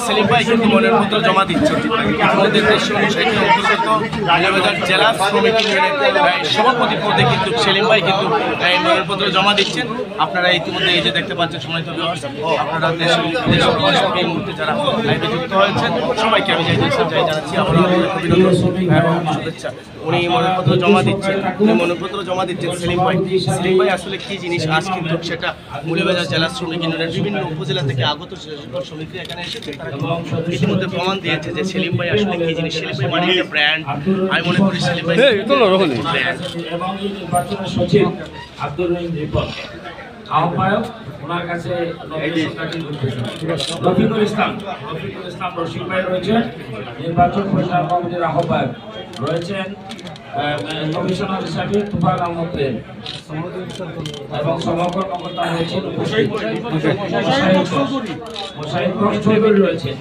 সেলিম ভাই কিন্তু মনের পত্র জমা দিচ্ছেন। আমাদের দেশের অন্তর্গত রাজাবাজার জেলা শ্রমিক ইউনিয়নের সভাপতি পদে কিন্তু সেলিম ভাই কিন্তু এই মনের পত্র জমা দিচ্ছেন। আপনারা ইতিমধ্যে এই যে দেখতে পাচ্ছেন সময়ত আপনারা এই মুহূর্তে যারা লাইভে যুক্ত হয়েছেন সবাইকে আমি জানাচ্ছি আমরা শুভেচ্ছা। উনি মনোনয়নপত্র জমা দিচ্ছেন, সেলিম ভাই আসলে কি জিনিস আজ কিন্তু সেটা মৌলভীবাজার জেলা শ্রমিক ইউনিয়নের বিভিন্ন উপজেলা থেকে আগত শ্রমিকরা এখানে এসেছে। তারা ইতিমধ্যে প্রমাণ দিয়েছে যে সেলিম ভাই আসলে কি জিনিস। সেলিম ভাই মানে একটা ব্র্যান্ড। আমি মনে করি সেলিম ভাই আহ্বায়ক ওনার কাছে রফিকুল ইসলাম রশিদ ভাই রয়েছেন, নির্বাচন পরিচালনা কমিটির আহ্বায়ক রয়েছেন কমিশনার হিসাবে তুফান আহমদ প্রেম এবং সমগ্র কর্মকর্তা রয়েছেন চৌধুরী রয়েছেন।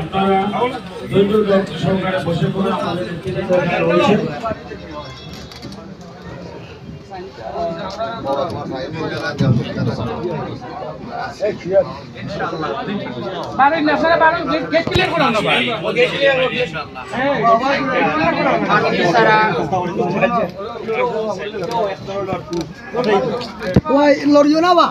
আপনারা ধৈর্য সহকারে বসে পড়ে আমাদের রয়েছেন। লড়িও না বা